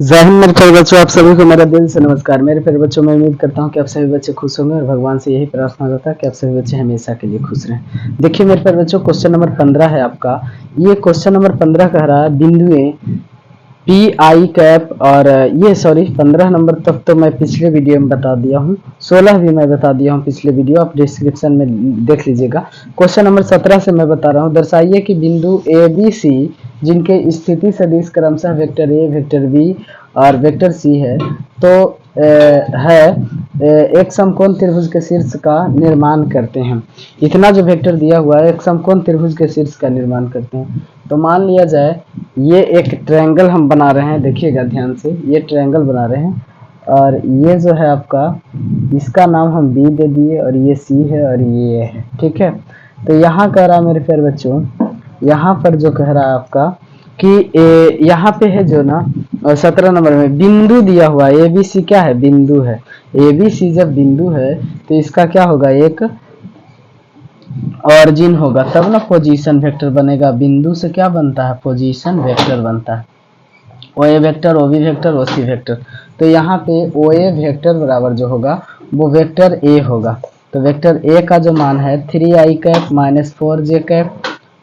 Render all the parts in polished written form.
जय हिंद मेरे प्यारे बच्चों, आप सभी को मेरा दिल से नमस्कार। मेरे प्यारे बच्चों, मैं उम्मीद करता हूँ कि आप सभी बच्चे खुश होंगे और भगवान से यही प्रार्थना करता है कि आप सभी बच्चे हमेशा के लिए खुश रहें। देखिए मेरे प्यारे बच्चों, क्वेश्चन नंबर 15 है आपका। ये क्वेश्चन नंबर 15 कह रहा है बिंदुएं पी आई कैप और ये सॉरी 15 नंबर तक तो मैं पिछले वीडियो में बता दिया हूँ, 16 भी मैं बता दिया हूँ पिछले वीडियो, आप डिस्क्रिप्शन में देख लीजिएगा। क्वेश्चन नंबर 17 से मैं बता रहा हूँ, दर्शाइए कि बिंदु ए बी सी जिनके स्थिति सदिश क्रमशः वेक्टर ए, वेक्टर बी और वेक्टर सी है, तो एक समकोण त्रिभुज के शीर्ष का निर्माण करते हैं। इतना जो वेक्टर दिया हुआ है, एक समकोण त्रिभुज के शीर्ष का निर्माण करते हैं। तो मान लिया जाए ये एक ट्रायंगल हम बना रहे हैं, देखिएगा ध्यान से, ये ट्रायंगल बना रहे हैं और ये जो है आपका, इसका नाम हम बी दे दिए और ये सी है और ये है, ठीक है। तो यहाँ कह रहा है मेरे प्यारे बच्चों, यहाँ पर जो कह रहा है आपका कि यहाँ पे है जो ना 17 नंबर में बिंदु दिया हुआ है, ए बी सी क्या है, बिंदु है। ए बी सी जब बिंदु है तो इसका क्या होगा, एक ऑरिजिन होगा, तब ना पोजीशन वेक्टर बनेगा। बिंदु से क्या बनता है, पोजीशन वेक्टर बनता है। ओ ए वेक्टर, ओ बी वेक्टर, ओ सी वेक्टर। तो यहाँ पे ओ ए वेक्टर बराबर जो होगा वो वेक्टर ए होगा। तो वेक्टर ए का जो मान है 3i cap minus 4j cap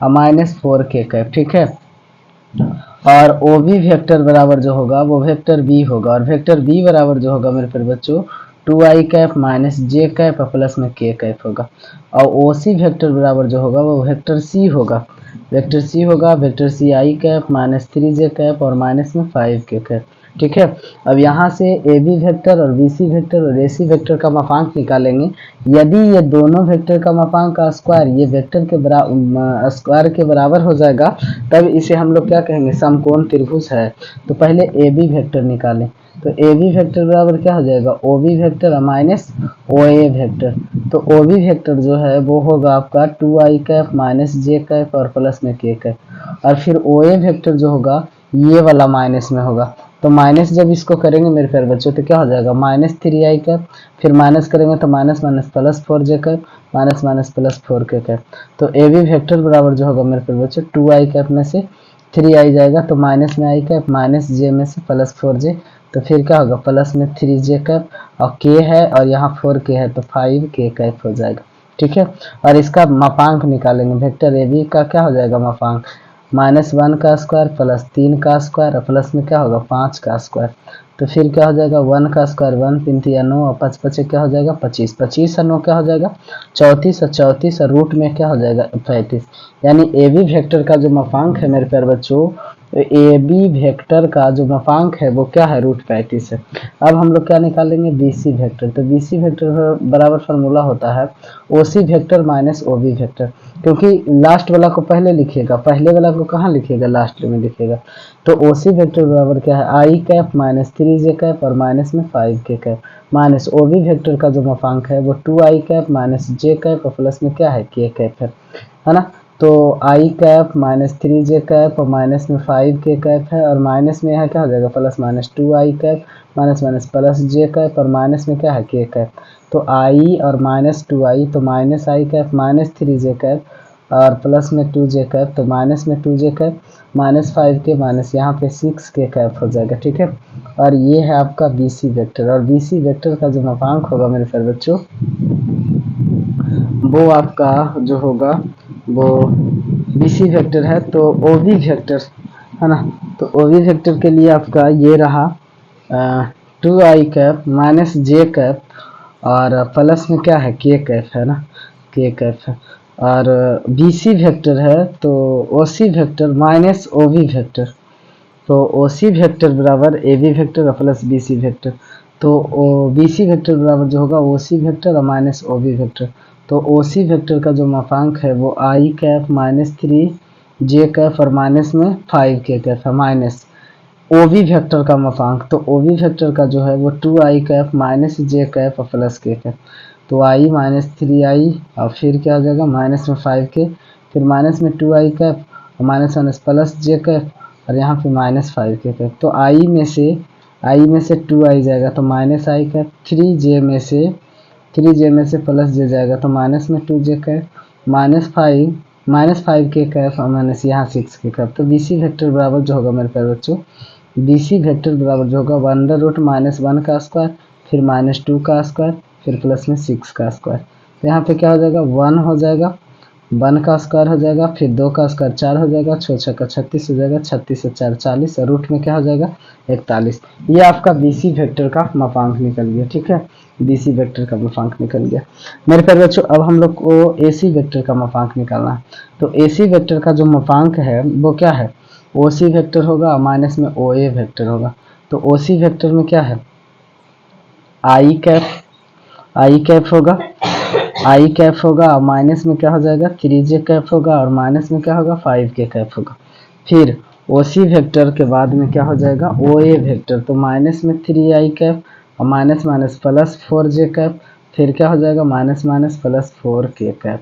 और माइनस 4k कैप, ठीक है। और ओ बी वेक्टर बराबर जो होगा वो वेक्टर बी होगा, और वेक्टर बी बराबर जो होगा मेरे प्यारे बच्चों 2i cap minus J cap और प्लस में k कैप होगा। और ओ सी वेक्टर बराबर जो होगा वो वेक्टर सी होगा, वेक्टर सी होगा, वेक्टर सी आई कैप माइनस 3j कैप और माइनस में 5k कैप, ठीक है। अब यहाँ से ए बी वेक्टर और बी सी वेक्टर और ए सी वेक्टर का मापांक निकालेंगे। यदि ये दोनों वेक्टर का मापांक का स्क्वायर ये वेक्टर के स्क्वायर के बराबर हो जाएगा, तब इसे हम लोग क्या कहेंगे, समकोण त्रिभुज है। तो पहले ए बी वेक्टर निकालें, तो ए बी वेक्टर बराबर क्या हो जाएगा, ओ बी वेक्टर माइनस ओ ए वेक्टर। तो ओ बी वेक्टर जो है वो होगा आपका 2i cap minus J cap और प्लस में k कैप, और फिर ओ ए वेक्टर जो होगा ये वाला माइनस में होगा। तो माइनस जब इसको करेंगे मेरे प्यारे बच्चों तो क्या हो जाएगा, माइनस 3i कैप, फिर माइनस करेंगे तो minus minus plus 4j cap, minus minus plus 4k cap. तो ए बी वेक्टर बराबर जो होगा मेरे प्यारे बच्चों 2i कैप में से 3i जाएगा तो माइनस में i कैप, माइनस j में से प्लस 4j, तो फिर क्या होगा प्लस में 3j कैप, और k है और यहाँ 4k है तो 5k कैप हो जाएगा, ठीक है। और इसका मापांक निकालेंगे, वेक्टर ए बी का क्या हो जाएगा मापांक, -1 का स्क्वायर प्लस 3 का स्क्वायर और प्लस में क्या होगा 5 का स्क्वायर। तो फिर क्या हो जाएगा 1 का स्क्वायर 1, 3 3 9 और 5 5 क्या हो जाएगा 25, 25 और 9 क्या हो जाएगा 34 और 34 और रूट में क्या हो जाएगा 35। यानी ए बी वेक्टर का जो मापांक है मेरे प्यारे बच्चों, तो ए बी वेक्टर का जो मापांक है वो क्या है, √35 है। अब हम लोग क्या निकालेंगे, बी सी वेक्टर। तो बी सी वेक्टर बराबर फार्मूला होता है O C vector minus O B vector, क्योंकि लास्ट वाला को पहले लिखिएगा, पहले वाला को कहाँ लिखिएगा, लास्ट में लिखिएगा। तो ओ सी वेक्टर बराबर क्या है, I cap minus 3j cap और माइनस में 5k cap, minus O B vector का जो मापांक है वो 2i cap minus J cap और प्लस में क्या है k कैप है ना। तो I cap minus 3j cap और माइनस में 5k कैप है, और माइनस में यहाँ क्या हो जाएगा plus minus 2i cap minus minus plus j cap और माइनस में क्या है k कैप। तो i और माइनस 2i तो minus i cap minus 3j cap और प्लस में 2j कैप, तो माइनस में 2j cap minus 5k minus यहाँ पे 6k कैप हो जाएगा, ठीक है। और ये है आपका बी सी वेक्टर, और बी सी वेक्टर का जो मापांक होगा मेरे प्यारे बच्चों वो आपका जो होगा वो बी सी वेक्टर है। तो ओ बी वेक्टर है ना, तो ओ बी वेक्टर के लिए आपका ये रहा 2i cap minus J cap और प्लस में क्या है k कैप है ना, k कैप है। और बी सी वेक्टर है तो O C vector minus O B vector, तो ओ सी वेक्टर बराबर A B vector plus B C vector. तो बी सी वेक्टर बराबर जो होगा ओ सी वेक्टर और माइनस ओ बी वेक्टर। तो ओ सी वेक्टर का जो मापांक है वो I cap minus 3j cap और माइनस में 5k कैप है, माइनस ओ बी वेक्टर का मापांक, तो ओ बी वेक्टर का जो है वो 2i cap minus J cap और प्लस k कैप। तो i माइनस 3i और फिर क्या हो जाएगा माइनस में 5k, फिर माइनस में 2i कैप और माइनस माइनस प्लस जे कैप और यहाँ पे माइनस 5k कैप। तो i में से 2i जाएगा तो माइनस i कैप, 3j में से प्लस j जाएगा तो माइनस में 2j cap, minus 5k cap और माइनस यहाँ 6k कैप। तो बी सी वेक्टर बराबर जो होगा मेरे प्यारे बच्चों BC वेक्टर बराबर जो होगा √-1 का स्क्वायर, फिर -2 का स्क्वायर, फिर प्लस में 6 का स्क्वायर। तो यहाँ पे क्या हो जाएगा 1 हो जाएगा, 1 का स्क्वायर हो जाएगा, फिर 2 का स्क्वायर 4 हो जाएगा, 6 6 का 36 हो जाएगा, 36 से 4 40 और रूट में क्या हो जाएगा 41। ये आपका BC वेक्टर का मापांक निकल गया। ठीक है, BC वेक्टर का मापांक निकल गया। मेरे प्यारे बच्चों, अब हम लोग को AC वेक्टर का मापांक निकालना है। तो AC वेक्टर का जो मापांक है वो क्या है, OC वेक्टर होगा माइनस में OA वेक्टर होगा। तो OC वेक्टर में क्या है आई कैप होगा, आई कैप होगा, माइनस में क्या हो जाएगा 3j कैप होगा, और माइनस में क्या होगा 5k कैप होगा। फिर OC वेक्टर के बाद में क्या हो जाएगा OA वेक्टर, तो माइनस में 3i कैप और minus minus plus 4j cap, फिर क्या हो जाएगा minus minus plus 4k cap.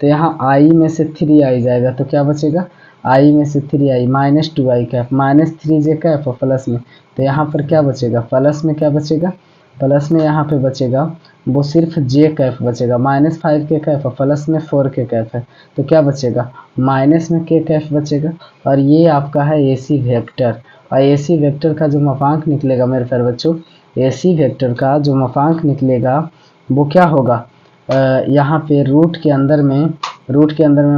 तो यहाँ i में से 3i जाएगा तो क्या बचेगा, i में से 3i minus 2i cap minus 3j cap और प्लस में, तो यहाँ पर क्या बचेगा प्लस में क्या बचेगा, प्लस में यहाँ पे बचेगा वो सिर्फ j कैप बचेगा, माइनस 5k कैप और प्लस में 4k कैप है, तो क्या बचेगा माइनस में k कैप बचेगा। और ये आपका है AC वेक्टर। और AC वेक्टर का जो मापांक निकलेगा मेरे प्यारे बच्चों, AC वेक्टर का जो मापांक निकलेगा वो क्या होगा, यहाँ पे रूट के अंदर में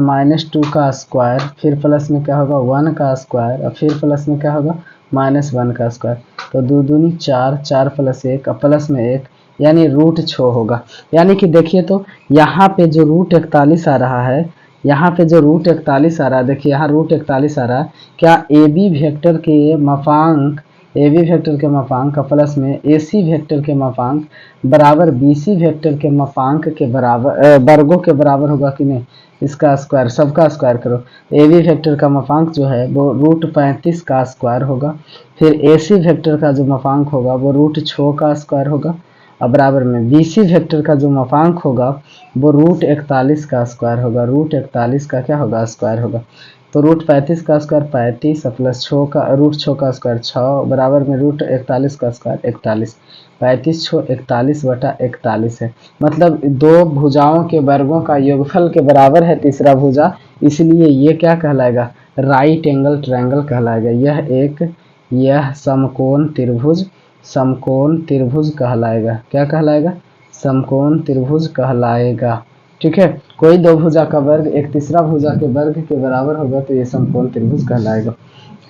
-2 का स्क्वायर, फिर प्लस में क्या होगा 1 का स्क्वायर, और फिर प्लस में क्या होगा -1 का स्क्वायर। तो 2 दूनी 4, 4 प्लस 1 और प्लस में 1, यानी √6 होगा। यानी कि देखिए तो यहाँ पे जो √41 आ रहा है, यहाँ पे जो √41 आ रहा है, देखिए यहाँ √41 आ रहा है, क्या AB वेक्टर के मापांक, AB वेक्टर के मापांक प्लस में AC वेक्टर के मापांक बराबर BC वेक्टर के मापांक के बराबर, वर्गों के बराबर होगा कि नहीं। इसका स्क्वायर, सबका स्क्वायर करो। AB वेक्टर का मापांक जो है वो √35 का स्क्वायर होगा, फिर AC वेक्टर का जो मापांक होगा वो √6 का स्क्वायर होगा, और बराबर में BC वेक्टर का जो मापांक होगा वो √41 का स्क्वायर होगा, √41 का क्या होगा स्क्वायर होगा। तो √35 का स्क्वायर 35 प्लस 6 का √6 का स्क्वायर 6, बराबर में √41 का स्क्वायर 41, 35 6 41 बटा 41 है। मतलब दो भुजाओं के वर्गों का योगफल के बराबर है तीसरा भुजा, इसलिए ये क्या कहलाएगा राइट एंगल ट्रायंगल कहलाएगा। यह समकोण त्रिभुज कहलाएगा। क्या कहलाएगा, समकोण त्रिभुज कहलाएगा। ठीक है, कोई दो भुजा का वर्ग एक तीसरा भुजा के वर्ग के बराबर होगा तो ये समकोण त्रिभुज कहलाएगा।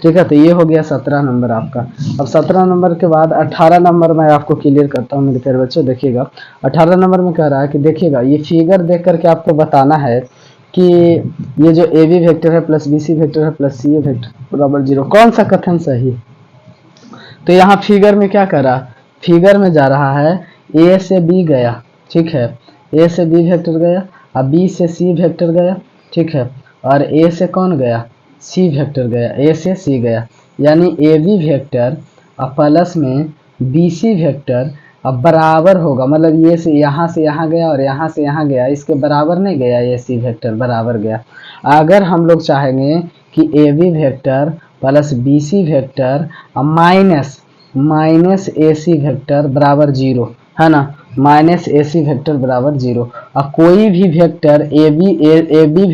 ठीक है, तो ये हो गया 17 नंबर आपका। अब 17 नंबर के बाद 18 नंबर मैं आपको क्लियर करता हूँ मेरे प्यारे बच्चों। देखिएगा 18 नंबर में कह रहा है कि देखिएगा ये फिगर देख करके आपको बताना है कि ये जो AB वेक्टर है प्लस BC वेक्टर है प्लस CA वेक्टर बराबर 0, कौन सा कथन सही। तो यहाँ फिगर में क्या कर रहा, फिगर में जा रहा है A से B गया, ठीक है, A से B वेक्टर गया, अब B से C वेक्टर गया, ठीक है, और A से कौन गया C वेक्टर गया, A से C गया, यानी AB वेक्टर अब प्लस में BC वेक्टर अब बराबर होगा, मतलब ये से यहाँ गया और यहाँ से यहाँ गया, इसके बराबर नहीं गया, ये AC वेक्टर बराबर गया। अगर हम लोग चाहेंगे कि AB vector plus BC vector minus AC vector बराबर 0 है ना, माइनस AC वेक्टर बराबर 0, और कोई भी वेक्टर AB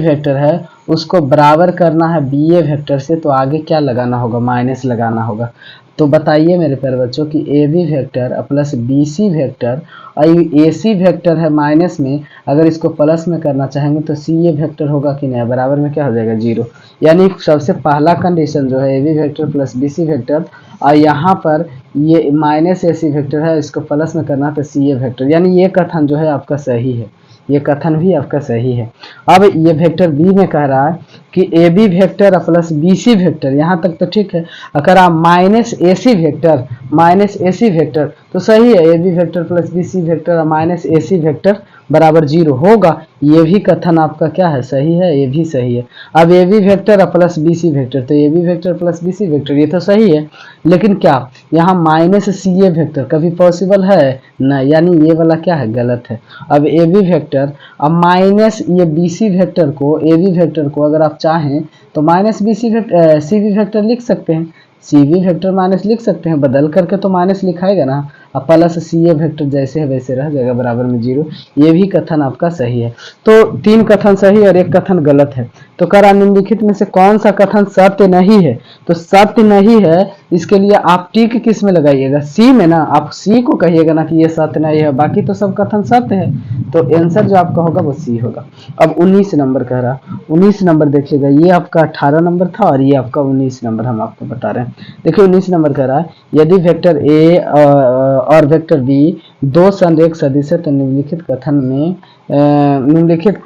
वेक्टर है उसको बराबर करना है BA वेक्टर से, तो आगे क्या लगाना होगा माइनस लगाना होगा। तो बताइए मेरे प्यारे बच्चों कि AB vector plus BC vector और AC वेक्टर है माइनस में, अगर इसको प्लस में करना चाहेंगे तो CA वेक्टर होगा कि नहीं, बराबर में क्या हो जाएगा 0। यानी सबसे पहला कंडीशन जो है AB vector plus BC vector, और यहाँ पर ये माइनस AC वेक्टर है, इसको प्लस में करना तो CA वेक्टर, यानी ये कथन जो है आपका सही है, ये कथन भी आपका सही है। अब ये वेक्टर बी में कह रहा है कि AB vector plus BC vector, यहाँ तक तो ठीक है। अगर आप माइनस AC वेक्टर तो सही है, AB vector plus BC vector minus AC vector बराबर 0 होगा, ये भी कथन आपका क्या है सही है, ये भी सही है। अब AB vector plus BC vector, तो AB vector plus BC vector ये तो सही है, लेकिन क्या यहाँ माइनस CA वेक्टर कभी पॉसिबल है नहीं, यानी ये वाला क्या है गलत है। अब AB वेक्टर अब माइनस ये BC वेक्टर को, AB वेक्टर को अगर आप चाहें तो माइनस CB वेक्टर लिख सकते हैं, CB वेक्टर माइनस लिख सकते हैं, बदल करके तो माइनस लिखाएगा ना, अब प्लस CA वेक्टर जैसे है वैसे रह जाएगा बराबर में 0, ये भी कथन आपका सही है। तो 3 कथन सही और 1 कथन गलत है। तो कह रहा निम्नलिखित में से कौन सा कथन सत्य नहीं है, तो सत्य नहीं है इसके लिए आप टिक किस में लगाइएगा, सी में ना, आप सी को कहिएगा ना कि ये सत्य नहीं है, बाकी तो सब कथन सत्य है, तो आंसर जो आपका होगा वो सी होगा। अब 19 नंबर कह रहा, 19 नंबर देखिएगा, ये आपका 18 नंबर था और ये आपका 19 नंबर हम आपको बता रहे हैं। देखिए 19 नंबर कह रहा है यदि वेक्टर ए और वेक्टर बी दो संरेख सदिश है तो निम्नलिखित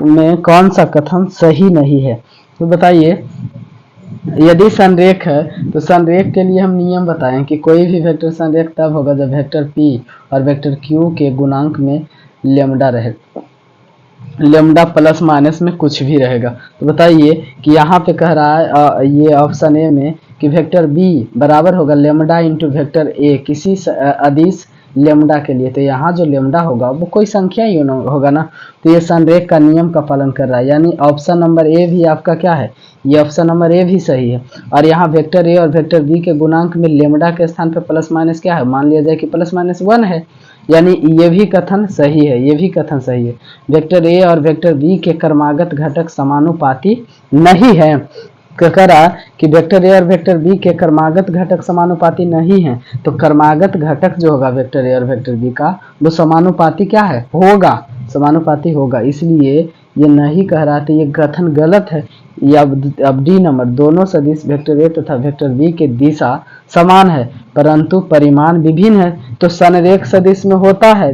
में कौन सा कथन सही नहीं है। तो बताइए, यदि संरेख है तो संरेख के लिए हम नियम बताएं कि कोई भी वेक्टर संरेख तब होगा जब वेक्टर p और वेक्टर q के गुणांक में लेमडा रहे, लेमडा प्लस माइनस में कुछ भी रहेगा। तो बताइए कि यहाँ पे कह रहा है ये ऑप्शन ए में कि वेक्टर बी बराबर होगा लेमडा इंटू वेक्टर ए किसी अदिश लेमडा के लिए, तो यहाँ जो लेमडा होगा वो कोई संख्या ही होगा ना, तो ये संरेख का नियम का पालन कर रहा है, यानी ऑप्शन नंबर ए भी आपका क्या है, ये ऑप्शन नंबर ए भी सही है। और यहाँ वेक्टर ए और वेक्टर बी के गुणांक में लेमडा के स्थान पर प्लस माइनस क्या है, मान लिया जाए कि प्लस माइनस 1 है, यानी ये भी कथन सही है, ये भी कथन सही है। वेक्टर ए और वेक्टर बी के क्रमागत घटक समानुपाती नहीं है, कह रहा कि वेक्टर ए और वेक्टर बी के क्रमागत घटक समानुपाती नहीं है, तो क्रमागत घटक जो होगा वेक्टर ए और वेक्टर बी का वो समानुपाती क्या है, होगा, समानुपाती होगा, इसलिए ये नहीं कह रहा था, ये कथन गलत है। ये अब डी नंबर, दोनों सदिश वेक्टर ए तथा वेक्टर बी के दिशा समान है परंतु परिमाण विभिन्न है, तो संरेख सदिश में होता है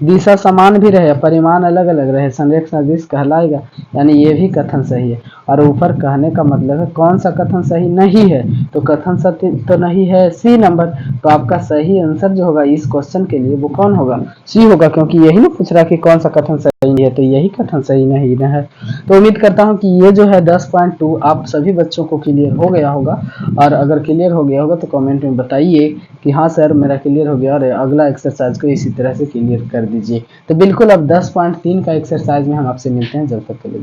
दिशा समान भी रहे परिमाण अलग अलग रहे, संरेख सदिश कहलाएगा, यानी ये भी कथन सही है। और ऊपर कहने का मतलब है कौन सा कथन सही नहीं है, तो कथन सत्य तो नहीं है सी नंबर, तो आपका सही आंसर जो होगा इस क्वेश्चन के लिए वो कौन होगा, सी होगा, क्योंकि यही ना पूछ रहा कि कौन सा कथन सही है, तो यही कथन सही नहीं है। तो उम्मीद करता हूँ कि ये जो है 10.2 आप सभी बच्चों को क्लियर हो गया होगा, और अगर क्लियर हो गया होगा तो कमेंट में बताइए कि हाँ सर मेरा क्लियर हो गया और अगला एक्सरसाइज को इसी तरह से क्लियर कर दीजिए। तो बिल्कुल अब 10.3 का एक्सरसाइज में हम आपसे मिलते हैं, जब तक के लिए।